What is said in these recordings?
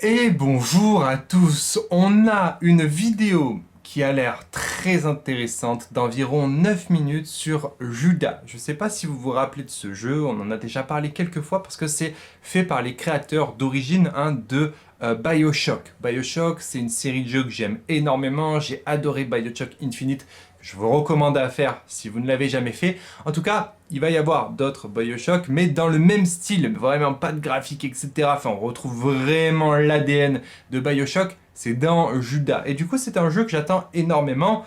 Et bonjour à tous, on a une vidéo qui a l'air très intéressante d'environ 9 minutes sur Judas. Je ne sais pas si vous vous rappelez de ce jeu, on en a déjà parlé quelques fois parce que c'est fait par les créateurs d'origine de BioShock. BioShock, c'est une série de jeux que j'aime énormément, j'ai adoré BioShock Infinite. Je vous recommande à faire si vous ne l'avez jamais fait. En tout cas, il va y avoir d'autres BioShock, mais dans le même style, vraiment pas de graphique, etc. Enfin, on retrouve vraiment l'ADN de BioShock, c'est dans Judas. Et du coup, c'est un jeu que j'attends énormément.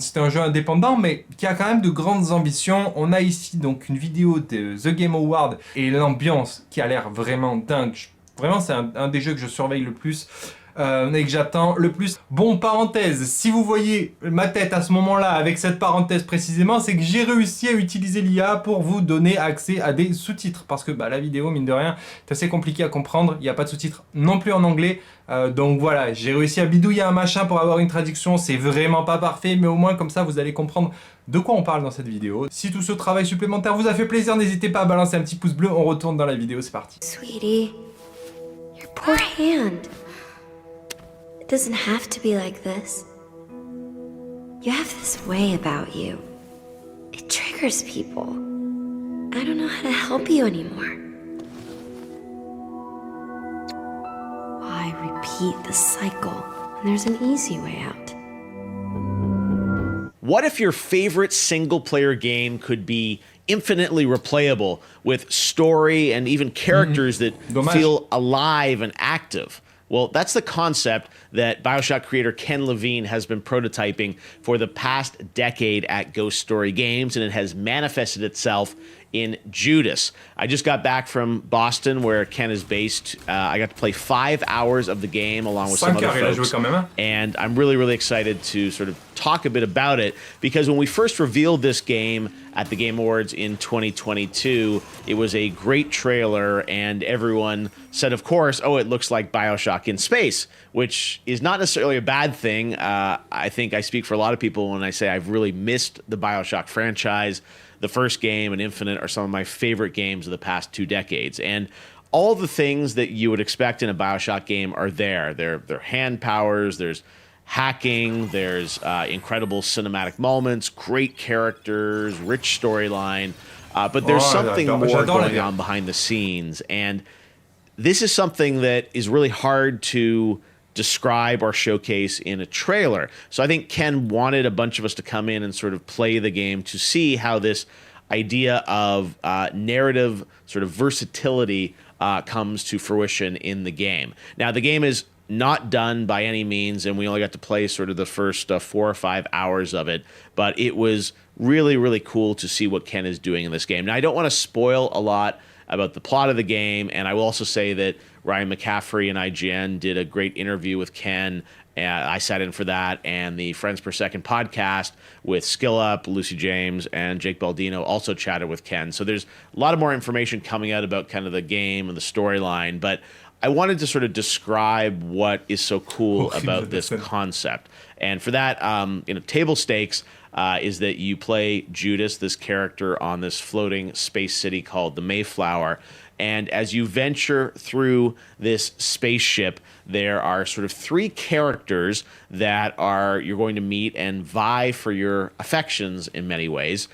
C'est un jeu indépendant, mais qui a quand même de grandes ambitions. On a ici donc une vidéo de The Game Awards et l'ambiance qui a l'air vraiment dingue. Vraiment, c'est un des jeux que je surveille le plus. Et que j'attends le plus. Bon, parenthèse, si vous voyez ma tête à ce moment-là avec cette parenthèse précisément, c'est que j'ai réussi à utiliser l'IA pour vous donner accès à des sous-titres, parce que la vidéo, mine de rien, c'est assez compliqué à comprendre, il n'y a pas de sous-titres non plus en anglais, donc voilà, j'ai réussi à bidouiller un machin pour avoir une traduction, c'est vraiment pas parfait, mais au moins comme ça vous allez comprendre de quoi on parle dans cette vidéo. Si tout ce travail supplémentaire vous a fait plaisir, n'hésitez pas à balancer un petit pouce bleu, on retourne dans la vidéo, c'est parti. Sweetie, your poor hand. It doesn't have to be like this. You have this way about you. It triggers people. I don't know how to help you anymore. Why repeat the cycle when there's an easy way out? What if your favorite single-player game could be infinitely replayable with story and even characters that feel alive and active? Well, that's the concept that BioShock creator Ken Levine has been prototyping for the past decade at Ghost Story Games, and it has manifested itself in Judas. I just got back from Boston, where Ken is based. I got to play 5 hours of the game along with some other folks, and I'm really excited to sort of talk a bit about it, because when we first revealed this game at the Game Awards in 2022, it was a great trailer, and everyone said, of course, oh, it looks like BioShock in space, which is not necessarily a bad thing. I think I speak for a lot of people when I say I've really missed the BioShock franchise. The first game and Infinite are some of my favorite games of the past 2 decades. And all the things that you would expect in a BioShock game are there. There are hand powers, there's hacking, there's incredible cinematic moments, great characters, rich storyline. But there's something more going on behind the scenes. And this is something that is really hard to describe or showcase in a trailer. So I think Ken wanted a bunch of us to come in and sort of play the game to see how this idea of narrative sort of versatility comes to fruition in the game. Now, the game is not done by any means, and we only got to play sort of the first 4 or 5 hours of it, but it was really cool to see what Ken is doing in this game. Now, I don't want to spoil a lot about the plot of the game, and I will also say that Ryan McCaffrey and IGN did a great interview with Ken. I sat in for that, and the Friends Per Second podcast with SkillUp, Lucy James, and Jake Baldino also chatted with Ken. So there's a lot of more information coming out about kind of the game and the storyline, but I wanted to sort of describe what is so cool about this concept. And for that, table stakes is that you play Judas, this character on this floating space city called the Mayflower. And as you venture through this spaceship, there are sort of 3 characters that you're going to meet and vie for your affections in many ways.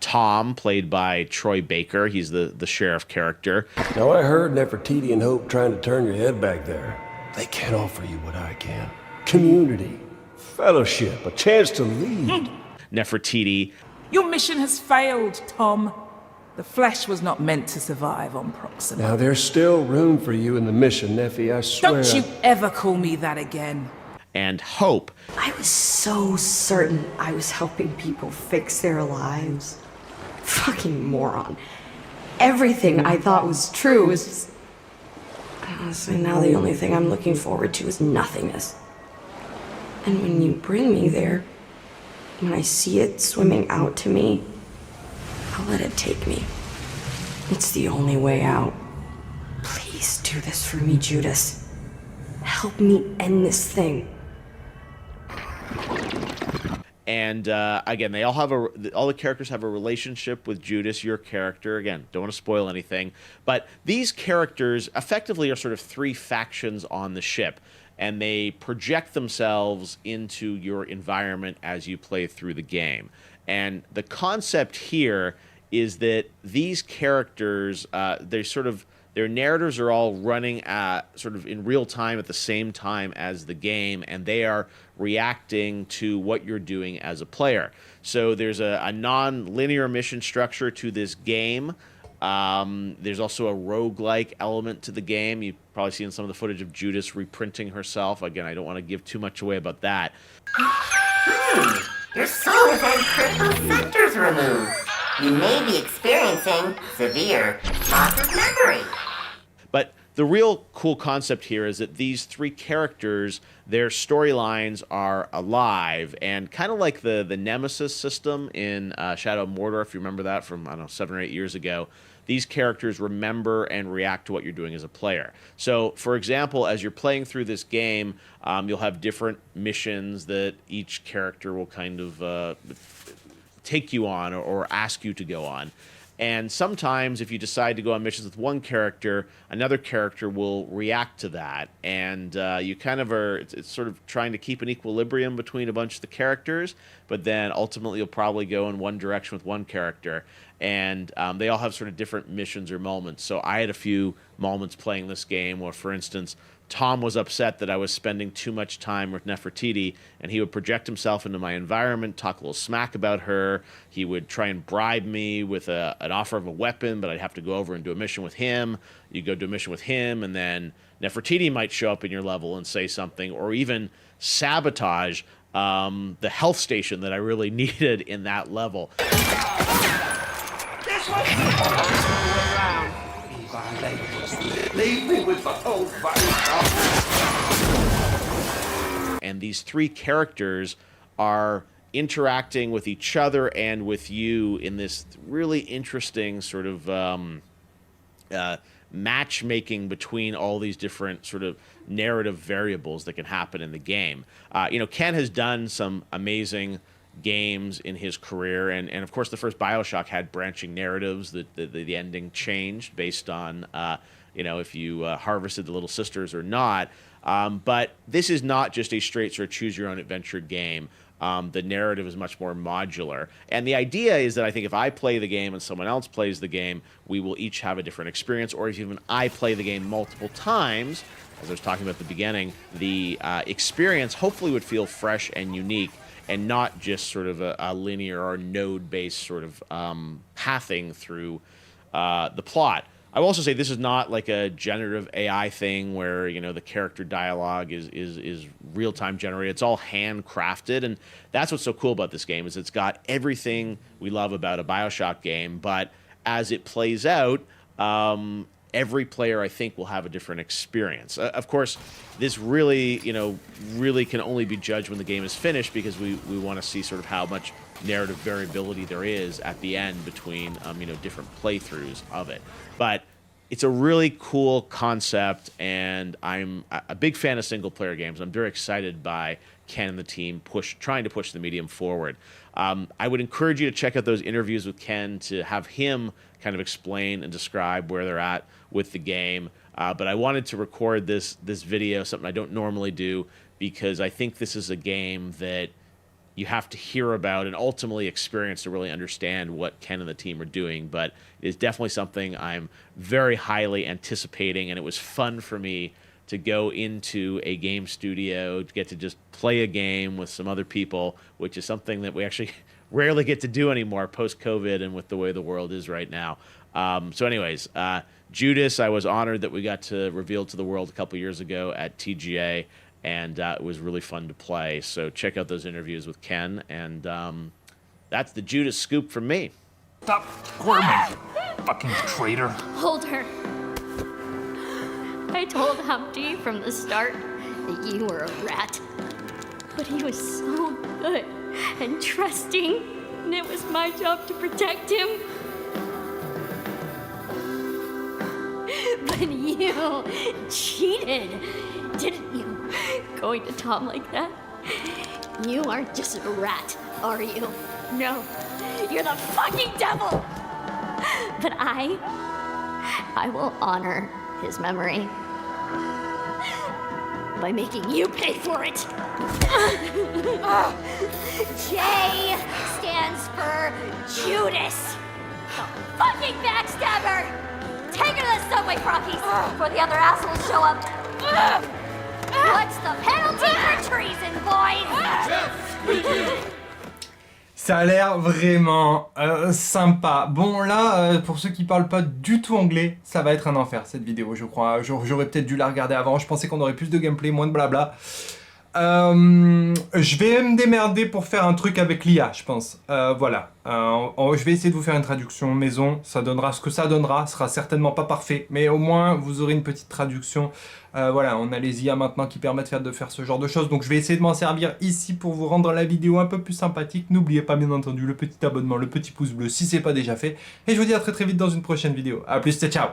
Tom, played by Troy Baker, he's the sheriff character. Now I heard Nefertiti and Hope trying to turn your head back there. They can't offer you what I can. Community, fellowship, a chance to lead. Nefertiti. Your mission has failed, Tom. The flesh was not meant to survive on Proxima. Now there's still room for you in the mission, Neffy, I swear. Don't you ever call me that again. And Hope. I was so certain I was helping people fix their lives. Fucking moron. Everything I thought was true was just... Honestly, now the only thing I'm looking forward to is nothingness. And when you bring me there, when I see it swimming out to me, I'll let it take me. It's the only way out. Please do this for me, Judas. Help me end this thing. And again, they all have all the characters have a relationship with Judas, your character. Again, don't want to spoil anything, but these characters effectively are sort of three factions on the ship, and they project themselves into your environment as you play through the game. And the concept here is that these characters, their narratives are all running sort of in real time at the same time as the game, and they are reacting to what you're doing as a player. So there's a non-linear mission structure to this game. There's also a roguelike element to the game. You've probably seen some of the footage of Judas reprinting herself. Again, I don't want to give too much away about that. Your soul has had critical sectors removed. You may be experiencing severe loss of memory. But the real cool concept here is that these three characters, their storylines are alive, and kind of like the Nemesis system in Shadow of Mordor, if you remember that from, I don't know, 7 or 8 years ago, these characters remember and react to what you're doing as a player. So, for example, as you're playing through this game, you'll have different missions that each character will kind of take you on or ask you to go on. And sometimes if you decide to go on missions with one character, another character will react to that. And you kind of are, it's sort of trying to keep an equilibrium between a bunch of the characters, but then ultimately you'll probably go in one direction with one character. And they all have sort of different missions or moments. So I had a few moments playing this game where, for instance, Tom was upset that I was spending too much time with Nefertiti, and he would project himself into my environment, talk a little smack about her. He would try and bribe me with an offer of a weapon, but I'd have to go over and do a mission with him. You go do a mission with him, and then Nefertiti might show up in your level and say something, or even sabotage the health station that I really needed in that level. Leave me with the whole And these three characters are interacting with each other and with you in this really interesting sort of matchmaking between all these different sort of narrative variables that can happen in the game. Ken has done some amazing games in his career, and of course the first BioShock had branching narratives that the ending changed based on if you harvested the little sisters or not. But this is not just a straight sort of choose your own adventure game. The narrative is much more modular. And the idea is that I think if I play the game and someone else plays the game, we will each have a different experience. Or if even I play the game multiple times, as I was talking about at the beginning, the experience hopefully would feel fresh and unique, and not just sort of a linear or node-based sort of pathing through the plot. I will also say this is not like a generative AI thing where the character dialogue is real-time generated. It's all handcrafted, and that's what's so cool about this game is it's got everything we love about a BioShock game, but as it plays out, every player, I think, will have a different experience. Of course, this really, really can only be judged when the game is finished, because we want to see sort of how much narrative variability there is at the end between, different playthroughs of it. But it's a really cool concept, and I'm a big fan of single-player games. I'm very excited by Ken and the team trying to push the medium forward. I would encourage you to check out those interviews with Ken to have him kind of explain and describe where they're at with the game. But I wanted to record this video, something I don't normally do, because I think this is a game that you have to hear about and ultimately experience to really understand what Ken and the team are doing. But it is definitely something I'm very highly anticipating, and it was fun for me to go into a game studio, to get to just play a game with some other people, which is something that we actually rarely get to do anymore post-COVID and with the way the world is right now. So anyways, Judas, I was honored that we got to reveal to the world a couple years ago at TGA, and it was really fun to play. So check out those interviews with Ken, and that's the Judas scoop from me. Stop squirming, fucking traitor. Hold her. I told Humpty from the start that you were a rat. But he was so good and trusting, and it was my job to protect him. But you cheated, didn't you? Going to Tom like that? You are just a rat, are you? No, you're the fucking devil! But I will honor his memory by making you pay for it. J stands for Judas, the fucking backstabber. Take her to the subway, Froggies, before the other assholes show up. What's the penalty for treason, boys? Ça a l'air vraiment sympa. Bon là, pour ceux qui parlent pas du tout anglais, ça va être un enfer cette vidéo, je crois. J'aurais peut-être dû la regarder avant, je pensais qu'on aurait plus de gameplay, moins de blabla. Je vais me démerder pour faire un truc avec l'IA, je pense. Voilà. Je vais essayer de vous faire une traduction maison. Ça donnera ce que ça donnera. Ce sera certainement pas parfait, mais au moins vous aurez une petite traduction. Voilà, on a les IA maintenant qui permettent de faire ce genre de choses. Donc je vais essayer de m'en servir ici pour vous rendre la vidéo un peu plus sympathique. N'oubliez pas bien entendu le petit abonnement, le petit pouce bleu si c'est pas déjà fait. Et je vous dis à très vite dans une prochaine vidéo. A plus, ciao.